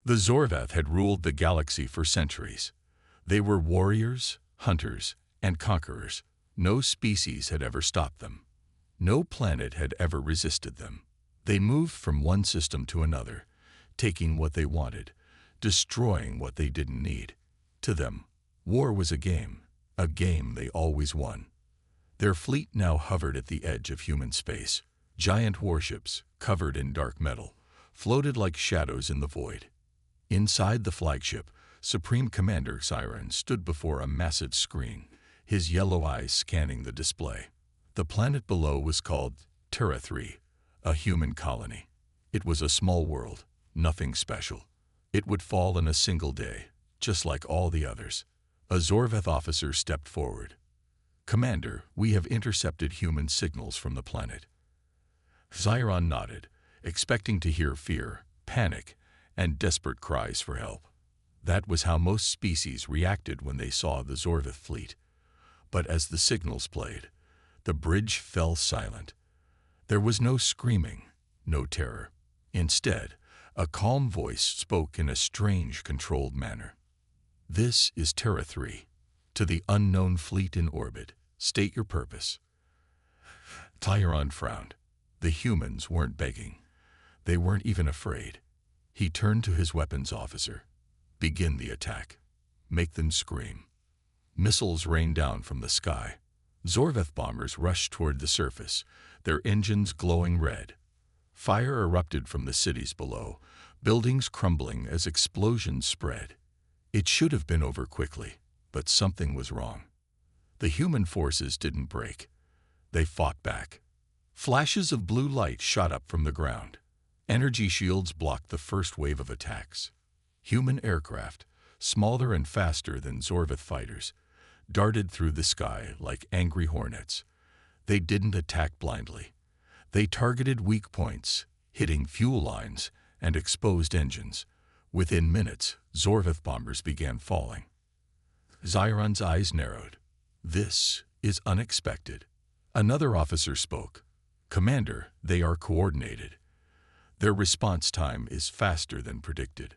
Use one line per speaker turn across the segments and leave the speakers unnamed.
The Zorvath had ruled the galaxy for centuries. They were warriors, hunters, and conquerors. No species had ever stopped them. No planet had ever resisted them. They moved from one system to another, taking what they wanted, destroying what they didn't need. To them, war was a game they always won. Their fleet now hovered at the edge of human space. Giant warships, covered in dark metal, floated like shadows in the void. Inside the flagship, Supreme Commander Siren stood before a massive screen, his yellow eyes scanning the display. The planet below was called Terra 3, a human colony. It was a small world, nothing special. It would fall in a single day, just like all the others. A Zorvath officer stepped forward. "Commander, we have intercepted human signals from the planet." Xiron nodded, expecting to hear fear, panic, and desperate cries for help. That was how most species reacted when they saw the Zorvath fleet. But as the signals played, the bridge fell silent. There was no screaming, no terror. Instead, a calm voice spoke in a strange, controlled manner. "This is Terra 3. To the unknown fleet in orbit, state your purpose." Tyron frowned. The humans weren't begging. They weren't even afraid. He turned to his weapons officer. "Begin the attack. Make them scream." Missiles rained down from the sky. Zorvath bombers rushed toward the surface, their engines glowing red. Fire erupted from the cities below, buildings crumbling as explosions spread. It should have been over quickly, but something was wrong. The human forces didn't break. They fought back. Flashes of blue light shot up from the ground. Energy shields blocked the first wave of attacks. Human aircraft, smaller and faster than Zorvath fighters, darted through the sky like angry hornets. They didn't attack blindly. They targeted weak points, hitting fuel lines and exposed engines. Within minutes, Zorvath bombers began falling. Xiron's eyes narrowed. "This is unexpected." Another officer spoke. "Commander, they are coordinated. Their response time is faster than predicted."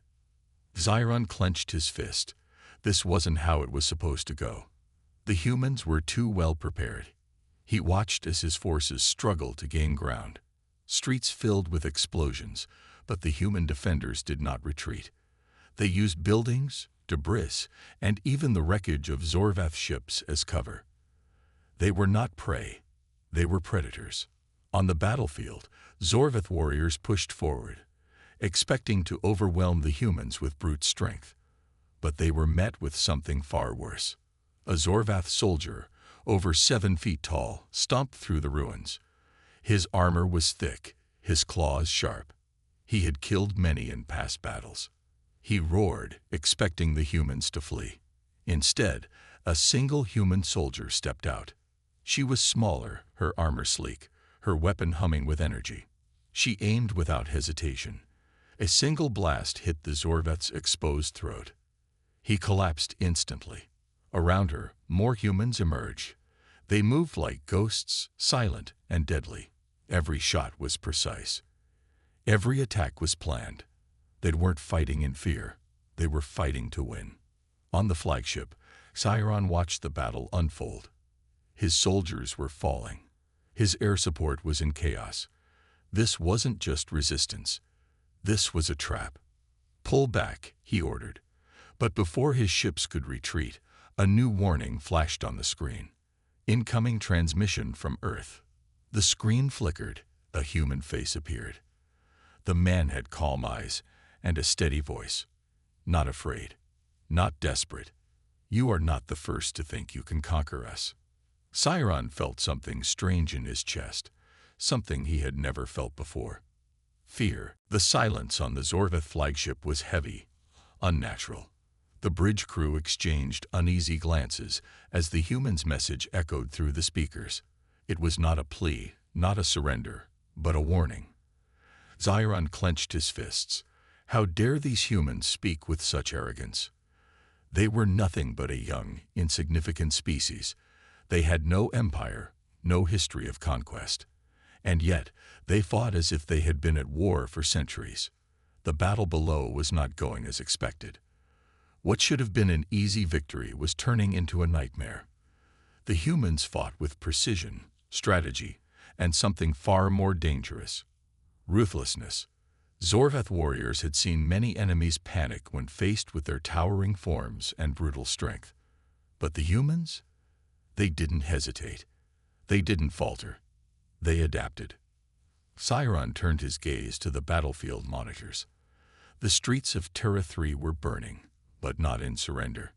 Xiron clenched his fist. This wasn't how it was supposed to go. The humans were too well prepared. He watched as his forces struggled to gain ground. Streets filled with explosions, but the human defenders did not retreat. They used buildings, debris, and even the wreckage of Zorvath ships as cover. They were not prey. They were predators. On the battlefield, Zorvath warriors pushed forward, expecting to overwhelm the humans with brute strength. But they were met with something far worse. A Zorvath soldier, over 7 feet tall, stomped through the ruins. His armor was thick, his claws sharp. He had killed many in past battles. He roared, expecting the humans to flee. Instead, a single human soldier stepped out. She was smaller, her armor sleek, her weapon humming with energy. She aimed without hesitation. A single blast hit the Zorvath's exposed throat. He collapsed instantly. Around her, more humans emerged. They moved like ghosts, silent and deadly. Every shot was precise. Every attack was planned. They weren't fighting in fear. They were fighting to win. On the flagship, Xiron watched the battle unfold. His soldiers were falling. His air support was in chaos. This wasn't just resistance. This was a trap. "Pull back," he ordered. But before his ships could retreat, a new warning flashed on the screen. "Incoming transmission from Earth." The screen flickered. A human face appeared. The man had calm eyes and a steady voice. "Not afraid. Not desperate. You are not the first to think you can conquer us." Xiron felt something strange in his chest, something he had never felt before. Fear. The silence on the Zorvath flagship was heavy, unnatural. The bridge crew exchanged uneasy glances as the human's message echoed through the speakers. It was not a plea, not a surrender, but a warning. Xiron clenched his fists. How dare these humans speak with such arrogance? They were nothing but a young, insignificant species. They had no empire, no history of conquest. And yet, they fought as if they had been at war for centuries. The battle below was not going as expected. What should have been an easy victory was turning into a nightmare. The humans fought with precision, strategy, and something far more dangerous: ruthlessness. Zorvath warriors had seen many enemies panic when faced with their towering forms and brutal strength. But the humans? They didn't hesitate. They didn't falter. They adapted. Sciron turned his gaze to the battlefield monitors. The streets of Terra 3 were burning, but not in surrender.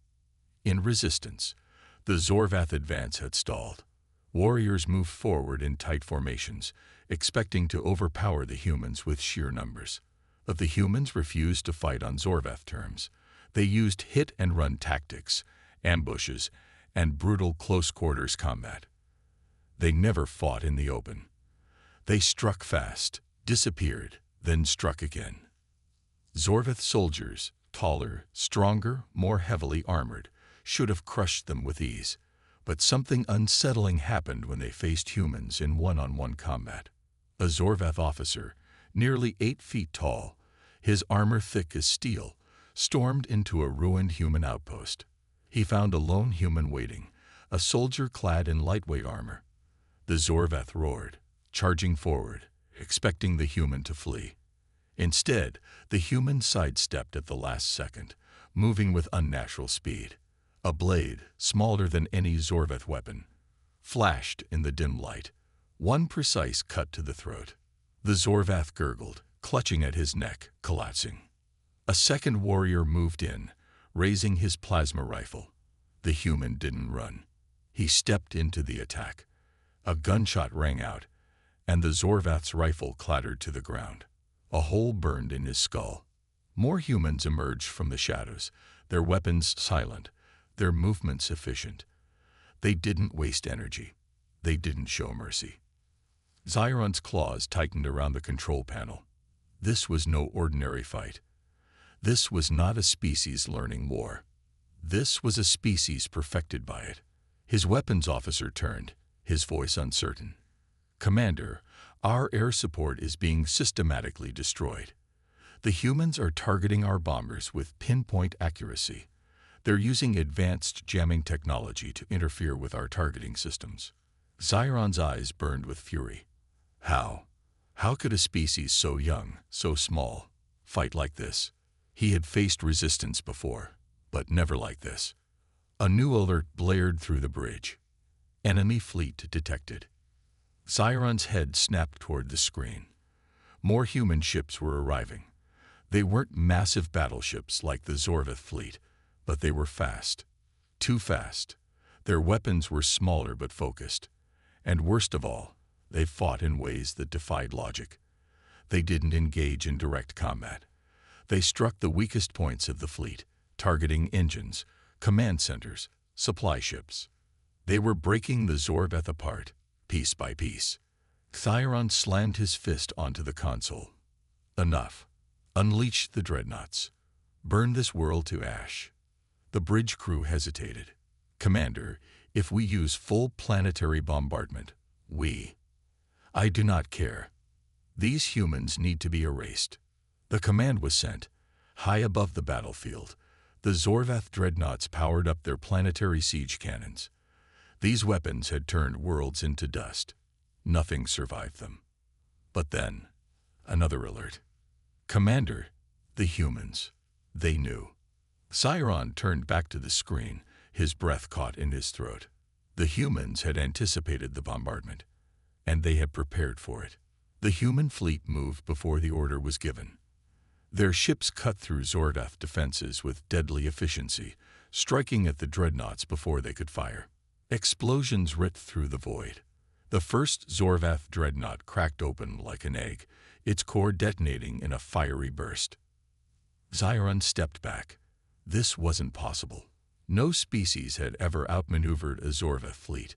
In resistance, the Zorvath advance had stalled. Warriors moved forward in tight formations, expecting to overpower the humans with sheer numbers. But the humans refused to fight on Zorvath terms. They used hit-and-run tactics, ambushes, and brutal close-quarters combat. They never fought in the open. They struck fast, disappeared, then struck again. Zorvath soldiers, taller, stronger, more heavily armored, should have crushed them with ease. But something unsettling happened when they faced humans in one-on-one combat. A Zorvath officer, nearly 8 feet tall, his armor thick as steel, stormed into a ruined human outpost. He found a lone human waiting, a soldier clad in lightweight armor. The Zorvath roared, charging forward, expecting the human to flee. Instead, the human sidestepped at the last second, moving with unnatural speed. A blade, smaller than any Zorvath weapon, flashed in the dim light. One precise cut to the throat. The Zorvath gurgled, clutching at his neck, collapsing. A second warrior moved in, raising his plasma rifle. The human didn't run. He stepped into the attack. A gunshot rang out, and the Zorvath's rifle clattered to the ground. A hole burned in his skull. More humans emerged from the shadows, their weapons silent, their movements efficient. They didn't waste energy. They didn't show mercy. Sciron's claws tightened around the control panel. This was no ordinary fight. This was not a species learning war. This was a species perfected by it. His weapons officer turned, his voice uncertain. "Commander, our air support is being systematically destroyed. The humans are targeting our bombers with pinpoint accuracy. They're using advanced jamming technology to interfere with our targeting systems." Sciron's eyes burned with fury. How? How could a species so young, so small, fight like this? He had faced resistance before, but never like this. A new alert blared through the bridge. Enemy fleet detected. Sciron's head snapped toward the screen. More human ships were arriving. They weren't massive battleships like the Zorvath fleet, but they were fast. Too fast. Their weapons were smaller but focused. And worst of all, they fought in ways that defied logic. They didn't engage in direct combat. They struck the weakest points of the fleet, targeting engines, command centers, supply ships. They were breaking the Zorvath apart, piece by piece. Sciron slammed his fist onto the console. Enough. Unleash the dreadnoughts. Burn this world to ash. The bridge crew hesitated. "Commander, if we use full planetary bombardment, I do not care. These humans need to be erased." The command was sent. High above the battlefield, the Zorvath dreadnoughts powered up their planetary siege cannons. These weapons had turned worlds into dust. Nothing survived them. But then, another alert. "Commander, the humans. They knew." Sciron turned back to the screen, his breath caught in his throat. The humans had anticipated the bombardment, and they had prepared for it. The human fleet moved before the order was given. Their ships cut through Zorvath defenses with deadly efficiency, striking at the dreadnoughts before they could fire. Explosions ripped through the void. The first Zorvath dreadnought cracked open like an egg, its core detonating in a fiery burst. Sciron stepped back. This wasn't possible. No species had ever outmaneuvered a Zorvath fleet.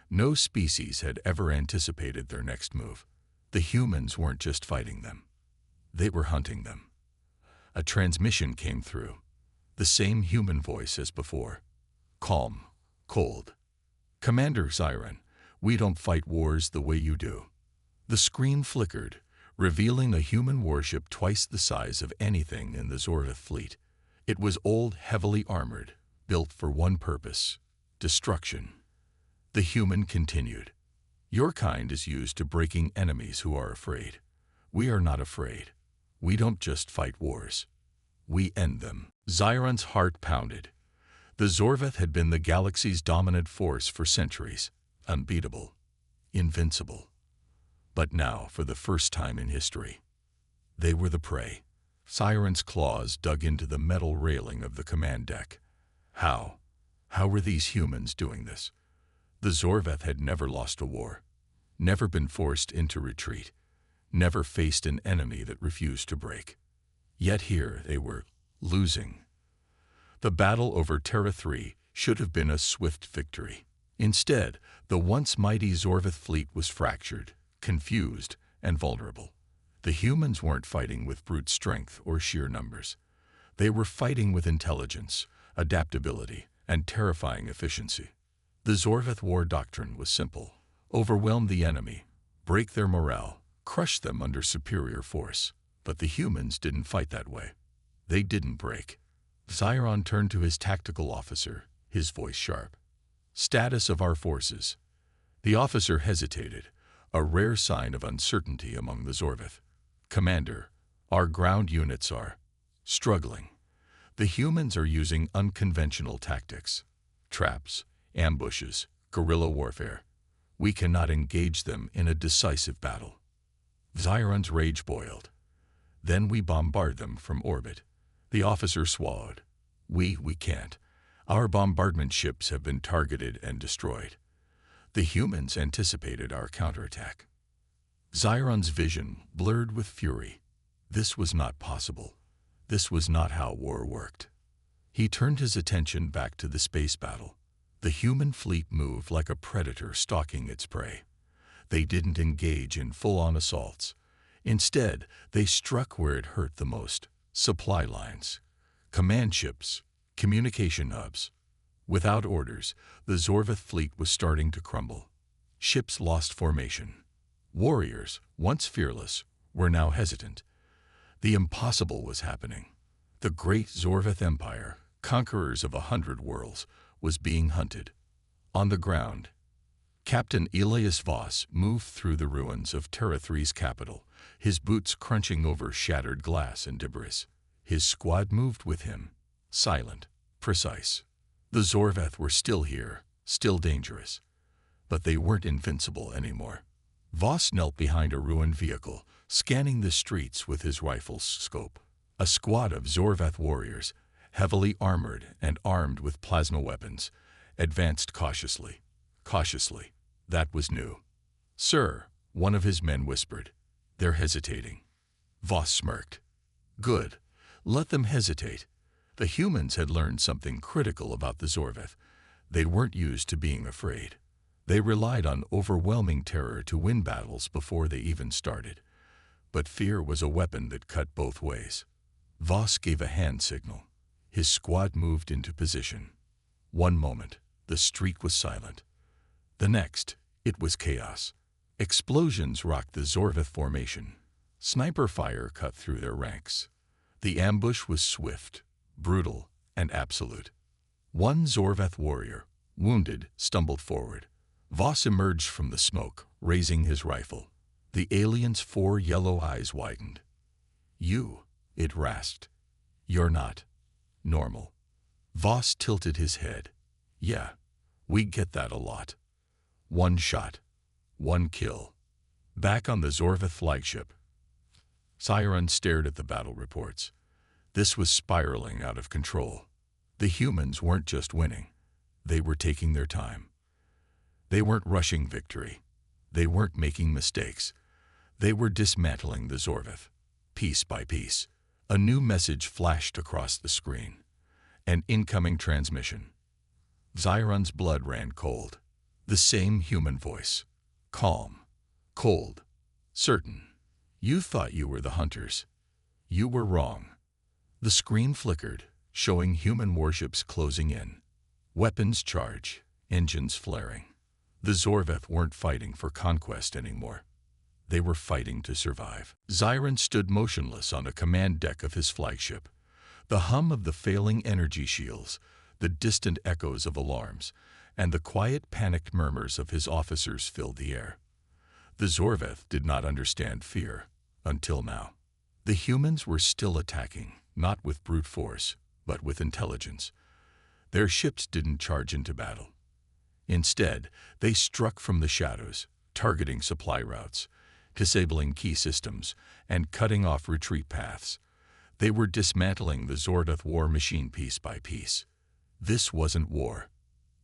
No species had ever anticipated their next move. The humans weren't just fighting them. They were hunting them. A transmission came through. The same human voice as before. Calm, cold. "Commander Sciron, we don't fight wars the way you do." The screen flickered, revealing a human warship twice the size of anything in the Zorveth fleet. It was old, heavily armored, built for one purpose: destruction. The human continued. Your kind is used to breaking enemies who are afraid. We are not afraid. We don't just fight wars. We end them. Xiron's heart pounded. The Zorveth had been the galaxy's dominant force for centuries, unbeatable, invincible. But now, for the first time in history, they were the prey. Xiron's claws dug into the metal railing of the command deck. How? How were these humans doing this? The Zorveth had never lost a war, never been forced into retreat, never faced an enemy that refused to break. Yet here they were, losing. The battle over Terra 3 should have been a swift victory. Instead, the once mighty Zorveth fleet was fractured, confused, and vulnerable. The humans weren't fighting with brute strength or sheer numbers. They were fighting with intelligence, adaptability, and terrifying efficiency. The Zorveth war doctrine was simple: overwhelm the enemy, break their morale, crush them under superior force. But the humans didn't fight that way. They didn't break. Xiron turned to his tactical officer, his voice sharp. Status of our forces. The officer hesitated, a rare sign of uncertainty among the Zorveth. Commander, our ground units are struggling. The humans are using unconventional tactics: traps, ambushes, guerrilla warfare. We cannot engage them in a decisive battle. Xiron's rage boiled. Then we bombard them from orbit. The officer swallowed. We can't. Our bombardment ships have been targeted and destroyed. The humans anticipated our counterattack. Xiron's vision blurred with fury. This was not possible. This was not how war worked. He turned his attention back to the space battle. The human fleet moved like a predator stalking its prey. They didn't engage in full-on assaults. Instead, they struck where it hurt the most: supply lines, command ships, communication hubs. Without orders, the Zorveth fleet was starting to crumble. Ships lost formation. Warriors, once fearless, were now hesitant. The impossible was happening. The great Zorveth Empire, conquerors of 100 worlds, was being hunted. On the ground, Captain Elias Voss moved through the ruins of Terra 3's capital, his boots crunching over shattered glass and debris. His squad moved with him, silent, precise. The Zorveth were still here, still dangerous. But they weren't invincible anymore. Voss knelt behind a ruined vehicle, scanning the streets with his rifle's scope. A squad of Zorveth warriors, heavily armored and armed with plasma weapons, advanced cautiously. Cautiously. That was new. "Sir," one of his men whispered. "They're hesitating." Voss smirked. "Good. Let them hesitate." The humans had learned something critical about the Zorveth. They weren't used to being afraid. They relied on overwhelming terror to win battles before they even started. But fear was a weapon that cut both ways. Voss gave a hand signal. His squad moved into position. One moment, the street was silent. The next, it was chaos. Explosions rocked the Zorveth formation. Sniper fire cut through their ranks. The ambush was swift, brutal, and absolute. One Zorveth warrior, wounded, stumbled forward. Voss emerged from the smoke, raising his rifle. The alien's 4 yellow eyes widened. "You," it rasped. "You're not normal." Voss tilted his head. "Yeah, we get that a lot. One shot, one kill." Back on the Zorveth flagship, Xiron stared at the battle reports. This was spiraling out of control. The humans weren't just winning. They were taking their time. They weren't rushing victory. They weren't making mistakes. They were dismantling the Zorveth, piece by piece. A new message flashed across the screen. An incoming transmission. Xiron's blood ran cold. The same human voice. Calm. Cold. Certain. "You thought you were the hunters. You were wrong." The screen flickered, showing human warships closing in. Weapons charge, engines flaring. The Zorveth weren't fighting for conquest anymore. They were fighting to survive. Xiron stood motionless on the command deck of his flagship. The hum of the failing energy shields, the distant echoes of alarms, and the quiet, panicked murmurs of his officers filled the air. The Zorveth did not understand fear, until now. The humans were still attacking, not with brute force, but with intelligence. Their ships didn't charge into battle. Instead, they struck from the shadows, targeting supply routes, disabling key systems, and cutting off retreat paths. They were dismantling the Zordoth war machine piece by piece. This wasn't war.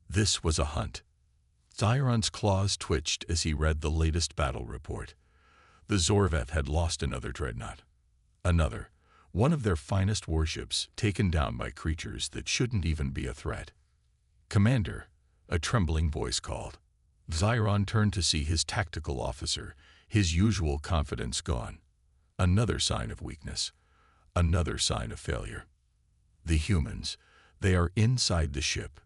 This was a hunt. Xiron's claws twitched as he read the latest battle report. The Zorveth had lost another dreadnought. Another, one of their finest warships, taken down by creatures that shouldn't even be a threat. "Commander," a trembling voice called. Xiron turned to see his tactical officer, his usual confidence gone. Another sign of weakness. Another sign of failure. The humans, they are inside the ship.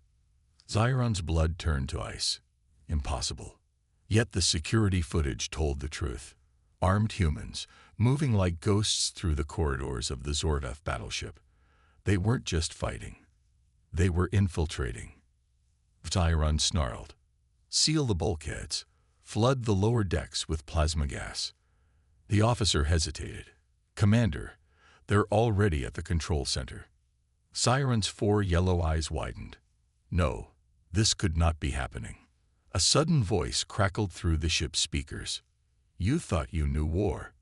Xiron's blood turned to ice. Impossible. Yet the security footage told the truth. Armed humans, moving like ghosts through the corridors of the Zorveth battleship. They weren't just fighting. They were infiltrating. Xiron snarled. "Seal the bulkheads. Flood the lower decks with plasma gas." The officer hesitated. "Commander, they're already at the control center." Xiron's 4 yellow eyes widened. No, this could not be happening. A sudden voice crackled through the ship's speakers. "You thought you knew war."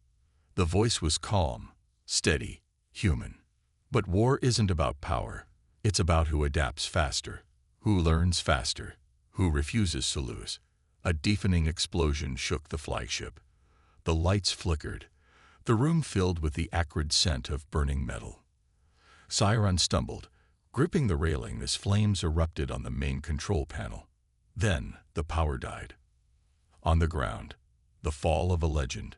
The voice was calm, steady, human. But war isn't about power. It's about who adapts faster, who learns faster, who refuses to lose. A deafening explosion shook the flagship. The lights flickered. The room filled with the acrid scent of burning metal. Xiron stumbled, gripping the railing as flames erupted on the main control panel. Then the power died. On the ground, the fall of a legend.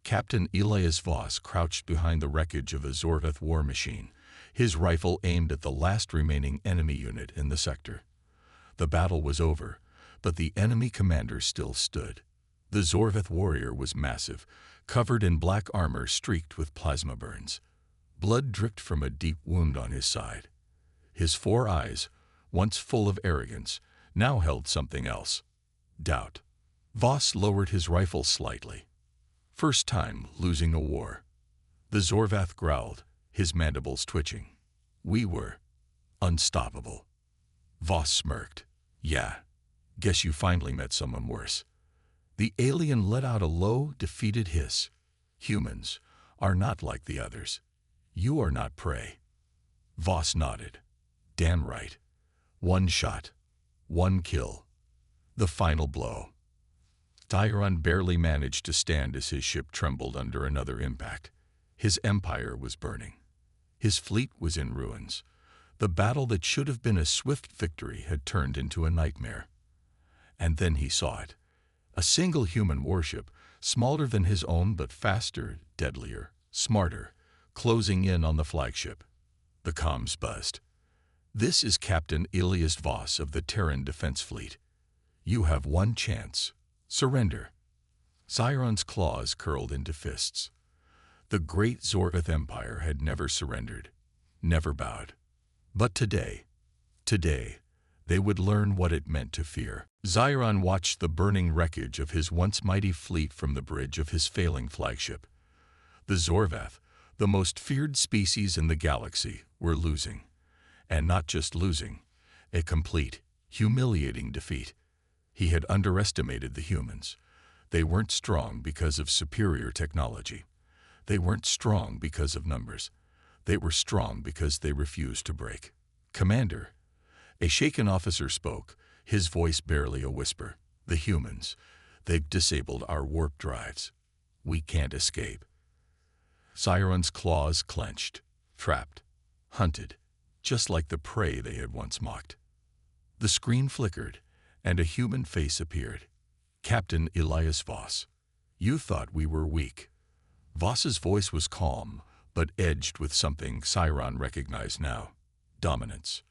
Captain Elias Voss crouched behind the wreckage of a Zorveth war machine, his rifle aimed at the last remaining enemy unit in the sector. The battle was over, but the enemy commander still stood. The Zorveth warrior was massive, covered in black armor streaked with plasma burns. Blood dripped from a deep wound on his side. His 4 eyes, once full of arrogance, now held something else. Doubt. Voss lowered his rifle slightly. First time losing a war. The Zorvath growled, his mandibles twitching. "We were unstoppable." Voss smirked. "Yeah, guess you finally met someone worse." The alien let out a low, defeated hiss. "Humans are not like the others. You are not prey." Voss nodded. "Damn right. 1 shot. 1 kill. The final blow." Xiron barely managed to stand as his ship trembled under another impact. His empire was burning. His fleet was in ruins. The battle that should have been a swift victory had turned into a nightmare. And then he saw it. A single human warship, smaller than his own but faster, deadlier, smarter, closing in on the flagship. The comms buzzed. "This is Captain Elias Voss of the Terran Defense Fleet. You have 1 chance. Surrender." Xiron's claws curled into fists. The great Zorveth Empire had never surrendered, never bowed. But today, they would learn what it meant to fear. Xiron watched the burning wreckage of his once mighty fleet from the bridge of his failing flagship. The Zorveth, the most feared species in the galaxy, were losing. And not just losing, a complete, humiliating defeat. He had underestimated the humans. They weren't strong because of superior technology. They weren't strong because of numbers. They were strong because they refused to break. "Commander," a shaken officer spoke, his voice barely a whisper. "The humans, they've disabled our warp drives. We can't escape." Xiron's claws clenched, trapped, hunted, just like the prey they had once mocked. The screen flickered, and a human face appeared. "Captain Elias Voss, you thought we were weak." Voss's voice was calm, but edged with something Xiron recognized now: dominance.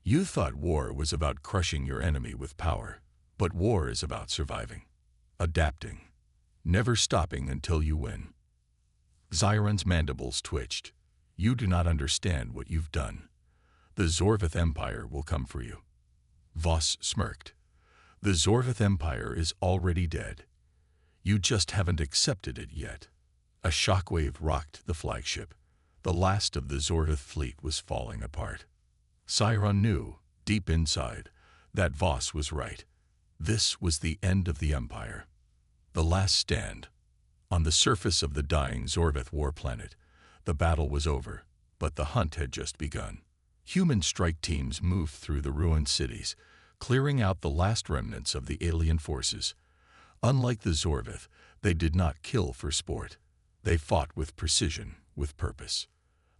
"You thought war was about crushing your enemy with power, but war is about surviving, adapting, never stopping until you win. Xiron's mandibles twitched. You do not understand what you've done. The Zorveth Empire will come for you. Voss smirked. The Zorveth Empire is already dead. You just haven't accepted it yet. A shockwave rocked the flagship. The last of the Zorveth fleet was falling apart. Xiron knew, deep inside, that Voss was right. This was the end of the Empire. The last stand. On the surface of the dying Zorveth war planet, the battle was over, but the hunt had just begun. Human strike teams moved through the ruined cities, clearing out the last remnants of the alien forces. Unlike the Zorveth, they did not kill for sport. They fought with precision, with purpose.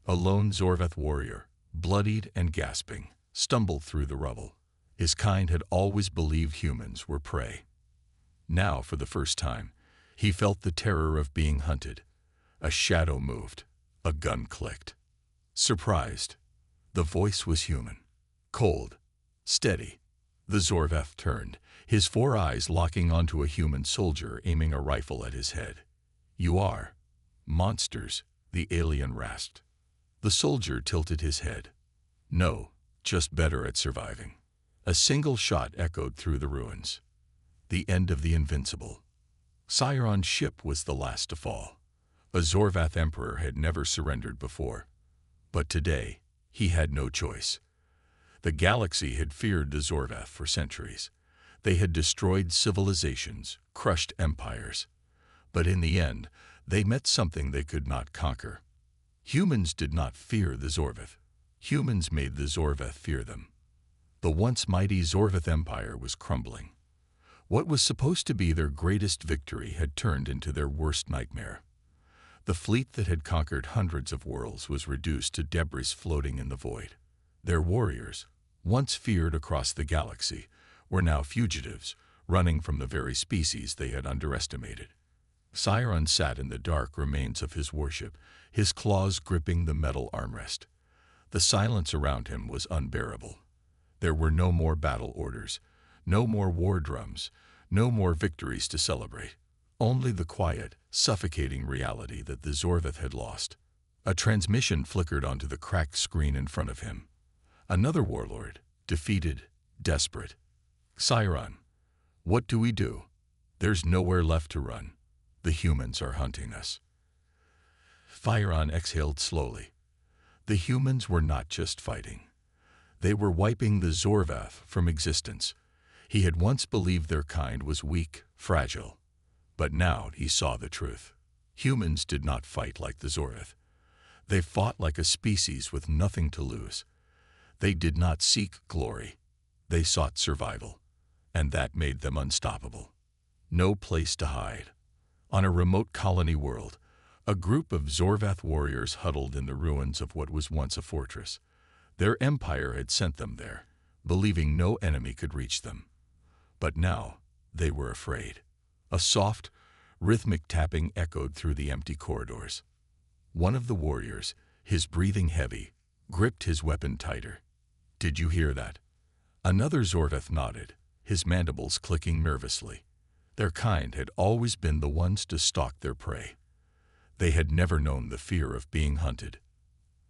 A lone Zorveth warrior, bloodied and gasping, stumbled through the rubble. His kind had always believed humans were prey. Now, for the first time, he felt the terror of being hunted. A shadow moved. A gun clicked. Surprised. The voice was human. Cold. Steady. The Zorveth turned, his 4 eyes locking onto a human soldier aiming a rifle at his head. You are monsters, the alien rasped. The soldier tilted his head. No, just better at surviving. A single shot echoed through the ruins. The end of the invincible. Xiron's ship was the last to fall. A Zorvath emperor had never surrendered before. But today, he had no choice. The galaxy had feared the Zorvath for centuries. They had destroyed civilizations, crushed empires. But in the end, they met something they could not conquer. Humans did not fear the Zorvath. Humans made the Zorvath fear them. The once mighty Zorvath Empire was crumbling. What was supposed to be their greatest victory had turned into their worst nightmare. The fleet that had conquered hundreds of worlds was reduced to debris floating in the void. Their warriors, once feared across the galaxy, were now fugitives, running from the very species they had underestimated. Xiron sat in the dark remains of his warship, his claws gripping the metal armrest. The silence around him was unbearable. There were no more battle orders, no more war drums, no more victories to celebrate. Only the quiet, suffocating reality that the Zorveth had lost. A transmission flickered onto the cracked screen in front of him. Another warlord, defeated, desperate. Xiron, what do we do? There's nowhere left to run. The humans are hunting us. Xiron exhaled slowly. The humans were not just fighting. They were wiping the Zorvath from existence. He had once believed their kind was weak, fragile. But now he saw the truth. Humans did not fight like the Zorvath. They fought like a species with nothing to lose. They did not seek glory. They sought survival. And that made them unstoppable. No place to hide. On a remote colony world, a group of Zorvath warriors huddled in the ruins of what was once a fortress. Their empire had sent them there, believing no enemy could reach them. But now they were afraid. A soft, rhythmic tapping echoed through the empty corridors. One of the warriors, his breathing heavy, gripped his weapon tighter. Did you hear that? Another Zorvath nodded, his mandibles clicking nervously. Their kind had always been the ones to stalk their prey. They had never known the fear of being hunted.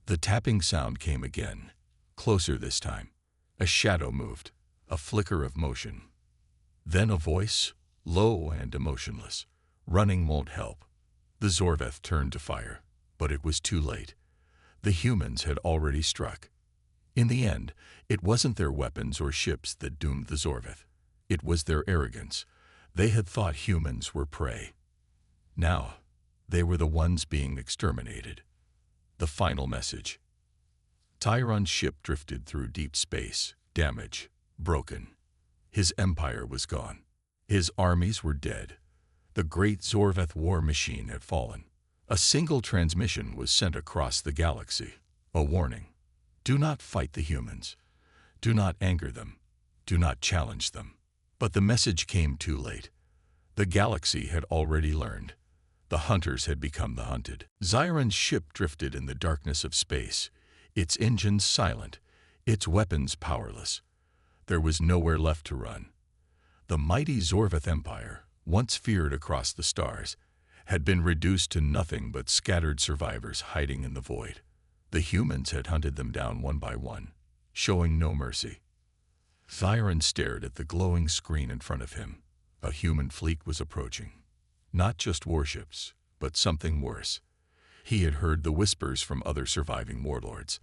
The tapping sound came again, closer this time. A shadow moved, a flicker of motion. Then a voice, low and emotionless. Running won't help. The Zorvath turned to fire, but it was too late. The humans had already struck. In the end, it wasn't their weapons or ships that doomed the Zorvath. It was their arrogance. They had thought humans were prey. Now, they were the ones being exterminated. The final message. Xiron's ship drifted through deep space, damaged, broken. His empire was gone. His armies were dead. The great Zorvath war machine had fallen. A single transmission was sent across the galaxy. A warning. Do not fight the humans. Do not anger them. Do not challenge them. But the message came too late. The galaxy had already learned. The hunters had become the hunted. Xiron's ship drifted in the darkness of space, its engines silent, its weapons powerless. There was nowhere left to run. The mighty Zorvath Empire, once feared across the stars, had been reduced to nothing but scattered survivors hiding in the void. The humans had hunted them down one by one, showing no mercy. Zion stared at the glowing screen in front of him. A human fleet was approaching. Not just warships, but something worse. He had heard the whispers from other surviving warlords.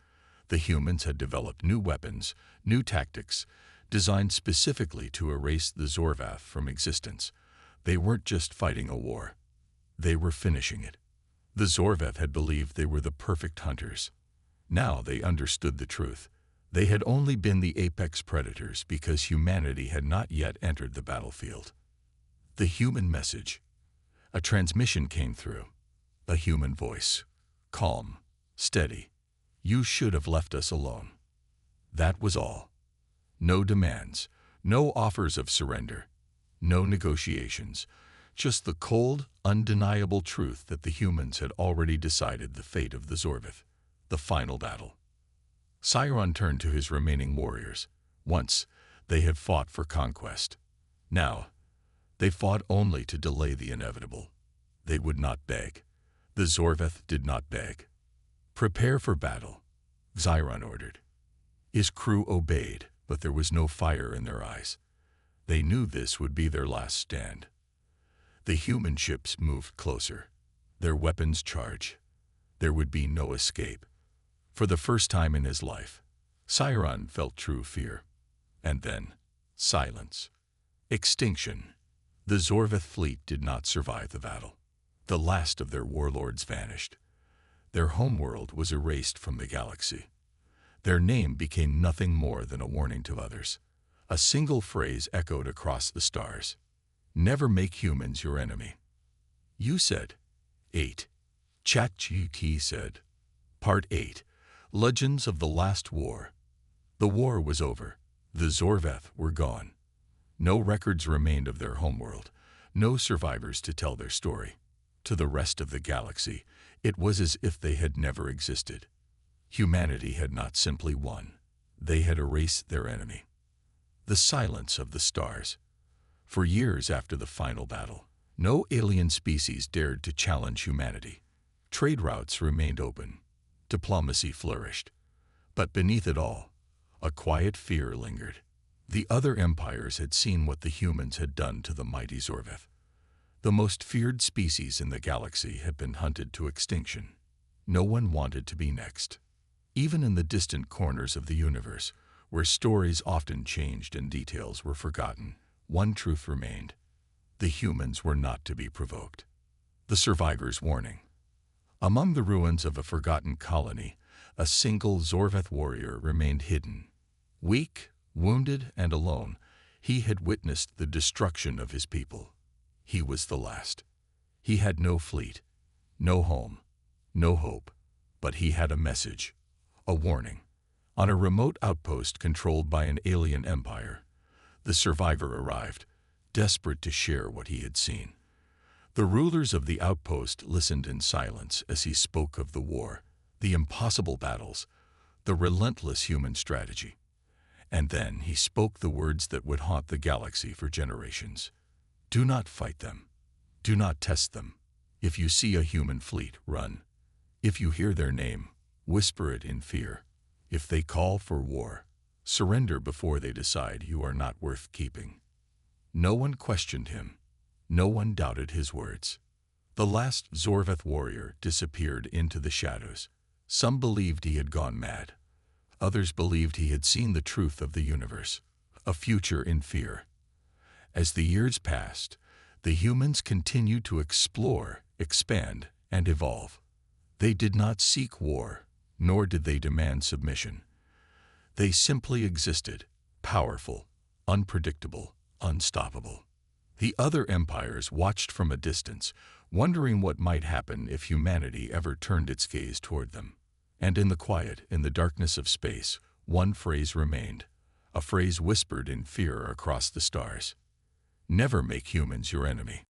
The humans had developed new weapons, new tactics, designed specifically to erase the Zorvath from existence. They weren't just fighting a war. They were finishing it. The Zorvath had believed they were the perfect hunters. Now they understood the truth. They had only been the apex predators because humanity had not yet entered the battlefield. The human message. A transmission came through. A human voice. Calm, steady. You should have left us alone. That was all. No demands, no offers of surrender, no negotiations, just the cold, undeniable truth that the humans had already decided the fate of the Zorvath, the final battle. Zion turned to his remaining warriors. Once, they had fought for conquest. Now, they fought only to delay the inevitable. They would not beg. The Zorvath did not beg. Prepare for battle, Zion ordered. His crew obeyed, but there was no fire in their eyes. They knew this would be their last stand. The human ships moved closer, their weapons charged. There would be no escape. For the first time in his life, Zion felt true fear. And then, silence. Extinction. The Zorvath fleet did not survive the battle. The last of their warlords vanished. Their homeworld was erased from the galaxy. Their name became nothing more than a warning to others. A single phrase echoed across the stars. Never make humans your enemy. You said. 8. ChatGPT said. Part 8. Legends of the Last War. The war was over. The Zorvath were gone. No records remained of their homeworld. No survivors to tell their story. To the rest of the galaxy, it was as if they had never existed. Humanity had not simply won. They had erased their enemy. The silence of the stars. For years after the final battle, no alien species dared to challenge humanity. Trade routes remained open. Diplomacy flourished. But beneath it all, a quiet fear lingered. The other empires had seen what the humans had done to the mighty Zorvath. The most feared species in the galaxy had been hunted to extinction. No one wanted to be next. Even in the distant corners of the universe, where stories often changed and details were forgotten, one truth remained. The humans were not to be provoked. The survivor's warning. Among the ruins of a forgotten colony, a single Zorvath warrior remained hidden. Weak, wounded, and alone, he had witnessed the destruction of his people. He was the last. He had no fleet, no home, no hope, but he had a message, a warning. On a remote outpost controlled by an alien empire, the survivor arrived, desperate to share what he had seen. The rulers of the outpost listened in silence as he spoke of the war, the impossible battles, the relentless human strategy. And then he spoke the words that would haunt the galaxy for generations. Do not fight them. Do not test them. If you see a human fleet, run. If you hear their name, whisper it in fear. If they call for war, surrender before they decide you are not worth keeping. No one questioned him. No one doubted his words. The last Zorvath warrior disappeared into the shadows. Some believed he had gone mad. Others believed he had seen the truth of the universe, a future in fear. As the years passed, the humans continued to explore, expand, and evolve. They did not seek war, nor did they demand submission. They simply existed, powerful, unpredictable, unstoppable. The other empires watched from a distance, wondering what might happen if humanity ever turned its gaze toward them. And in the quiet, in the darkness of space, one phrase remained, a phrase whispered in fear across the stars. Never make humans your enemy.